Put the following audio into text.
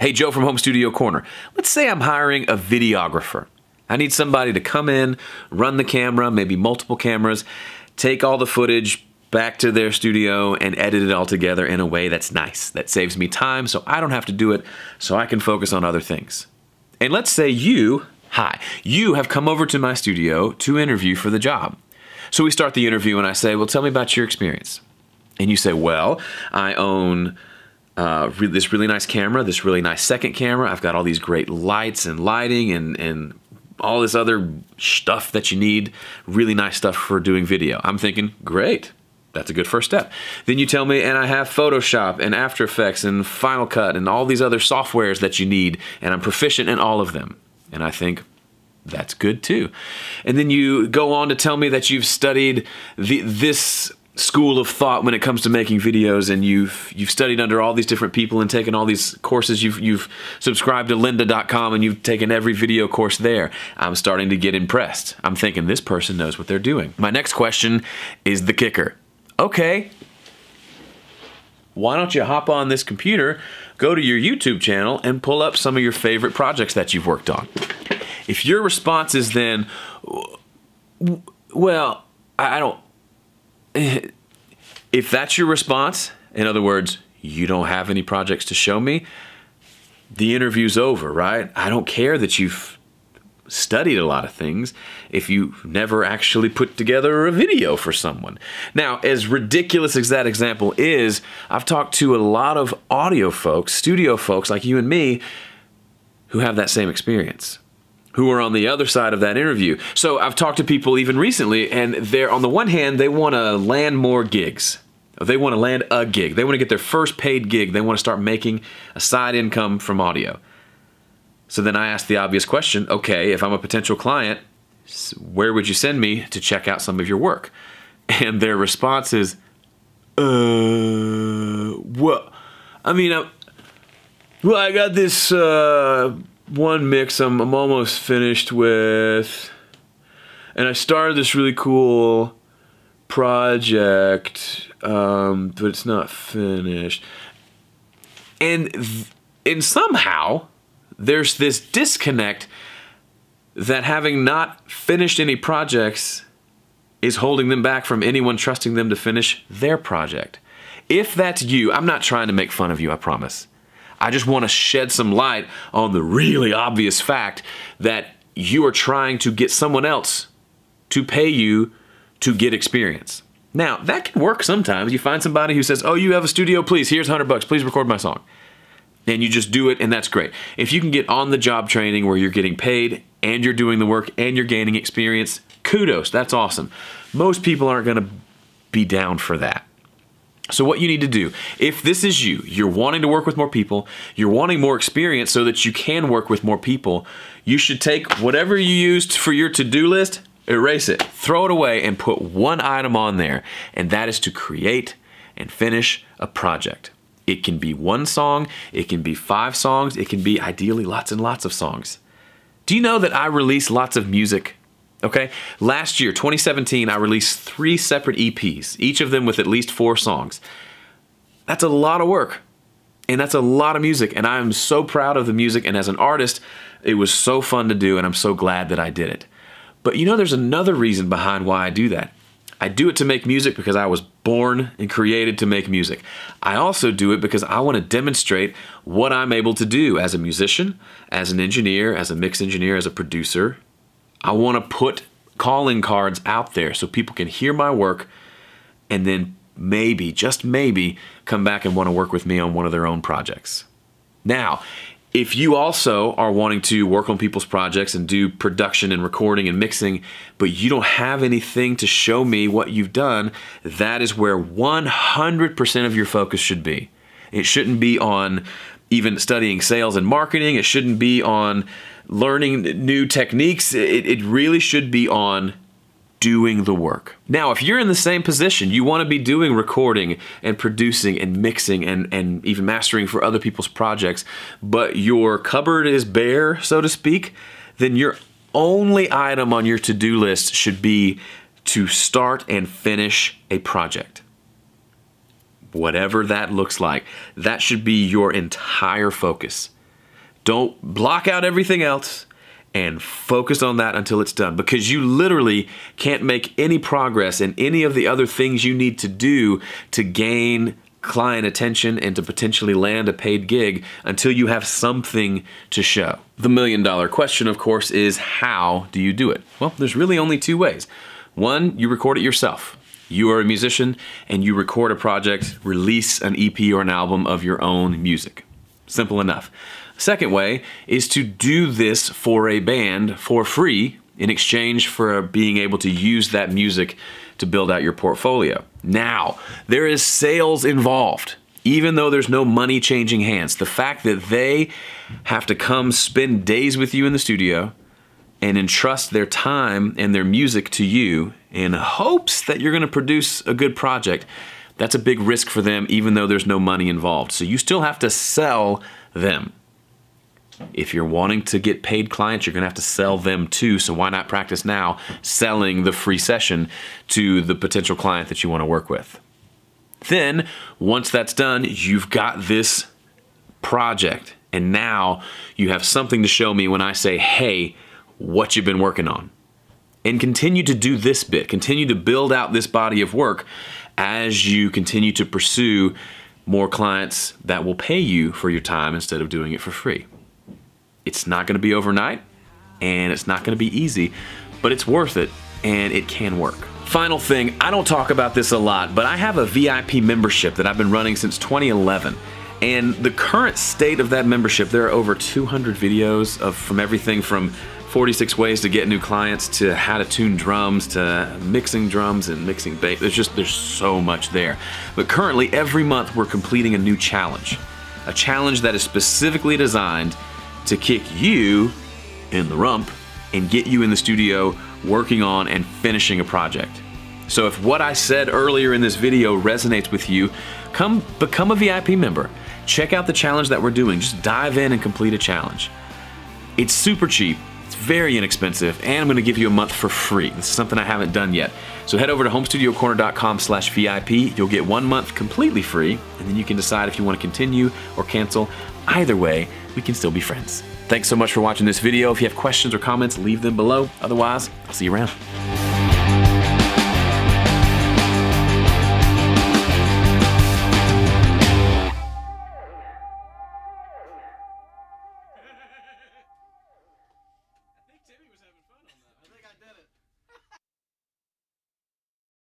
Hey, Joe from Home Studio Corner. Let's say I'm hiring a videographer. I need somebody to come in, run the camera, maybe multiple cameras, take all the footage back to their studio and edit it all together in a way that's nice, that saves me time so I don't have to do it, so I can focus on other things. And let's say you have come over to my studio to interview for the job. So we start the interview and I say, well, tell me about your experience. And you say, well, I own this really nice camera, this really nice second camera. I've got all these great lights and lighting and all this other stuff that you need, really nice stuff for doing video. I'm thinking, great, that's a good first step. Then you tell me, and I have Photoshop and After Effects and Final Cut and all these other softwares that you need, and I'm proficient in all of them. And I think, that's good too. And then you go on to tell me that you've studied this school of thought when it comes to making videos, and you've studied under all these different people and taken all these courses. You've subscribed to lynda.com and you've taken every video course there. I'm starting to get impressed. I'm thinking this person knows what they're doing. My next question is the kicker. Okay, why don't you hop on this computer, go to your YouTube channel and pull up some of your favorite projects that you've worked on. If your response is then, well, I don't, if that's your response, in other words, you don't have any projects to show me, the interview's over, right? I don't care that you've studied a lot of things if you never actually put together a video for someone. Now, as ridiculous as that example is, I've talked to a lot of audio folks, studio folks like you and me, who have that same experience, who are on the other side of that interview. So I've talked to people even recently, and they're, on the one hand, they want to land more gigs. They want to land a gig. They want to get their first paid gig. They want to start making a side income from audio. So then I ask the obvious question, okay, if I'm a potential client, where would you send me to check out some of your work? And their response is, what? I mean, well, I got this one mix I'm almost finished with, and I started this really cool project, but it's not finished. And somehow there's this disconnect that having not finished any projects is holding them back from anyone trusting them to finish their project. If that's you, I'm not trying to make fun of you, I promise. I just want to shed some light on the really obvious fact that you are trying to get someone else to pay you to get experience. Now, that can work sometimes. You find somebody who says, oh, you have a studio, please, here's $100, please record my song. And you just do it, and that's great. If you can get on the job training where you're getting paid and you're doing the work and you're gaining experience, kudos, that's awesome. Most people aren't gonna be down for that. So what you need to do, if this is you, you're wanting to work with more people, you're wanting more experience so that you can work with more people, you should take whatever you used for your to-do list, erase it, throw it away, and put one item on there, and that is to create and finish a project. It can be one song, it can be 5 songs, it can be ideally lots and lots of songs. Do you know that I release lots of music? Okay, last year, 2017, I released 3 separate EPs, each of them with at least 4 songs. That's a lot of work, and that's a lot of music, and I'm so proud of the music, and as an artist, it was so fun to do, and I'm so glad that I did it. But you know, there's another reason behind why I do that. I do it to make music because I was born and created to make music. I also do it because I want to demonstrate what I'm able to do as a musician, as an engineer, as a mix engineer, as a producer. I want to put calling cards out there so people can hear my work and then maybe, just maybe, come back and want to work with me on one of their own projects. Now, if you also are wanting to work on people's projects and do production and recording and mixing, but you don't have anything to show me what you've done, that is where 100% of your focus should be. It shouldn't be on even studying sales and marketing. It shouldn't be on learning new techniques. It really should be on doing the work. Now, if you're in the same position, you want to be doing recording and producing and mixing and even mastering for other people's projects, but your cupboard is bare, so to speak, then your only item on your to-do list should be to start and finish a project. Whatever that looks like, that should be your entire focus. Don't block out everything else and focus on that until it's done, because you literally can't make any progress in any of the other things you need to do to gain client attention and to potentially land a paid gig until you have something to show. The million-dollar question, of course, is how do you do it? Well, there's really only two ways. One, you record it yourself. You are a musician and you record a project, release an EP or an album of your own music. Simple enough. Second way is to do this for a band for free in exchange for being able to use that music to build out your portfolio. Now, there is sales involved. Even though there's no money changing hands, the fact that they have to come spend days with you in the studio and entrust their time and their music to you in hopes that you're going to produce a good project, that's a big risk for them, even though there's no money involved. So you still have to sell them. If you're wanting to get paid clients, you're going to have to sell them too, so why not practice now selling the free session to the potential client that you want to work with. Then, once that's done, you've got this project, and now you have something to show me when I say, hey, what you've been working on. And continue to do this bit, continue to build out this body of work as you continue to pursue more clients that will pay you for your time instead of doing it for free. It's not going to be overnight, and it's not going to be easy, but it's worth it, and it can work. Final thing, I don't talk about this a lot, but I have a VIP membership that I've been running since 2011. And the current state of that membership, there are over 200 videos from everything from 46 ways to get new clients to how to tune drums to mixing drums and mixing bass. There's so much there. But currently, every month we're completing a new challenge. A challenge that is specifically designed to kick you in the rump and get you in the studio working on and finishing a project. So if what I said earlier in this video resonates with you, come become a VIP member. Check out the challenge that we're doing. Just dive in and complete a challenge. It's super cheap, it's very inexpensive, and I'm gonna give you a month for free. This is something I haven't done yet. So head over to homestudiocorner.com/VIP. You'll get 1 month completely free, and then you can decide if you want to continue or cancel. Either way, we can still be friends. Thanks so much for watching this video. If you have questions or comments, leave them below. Otherwise, I'll see you around.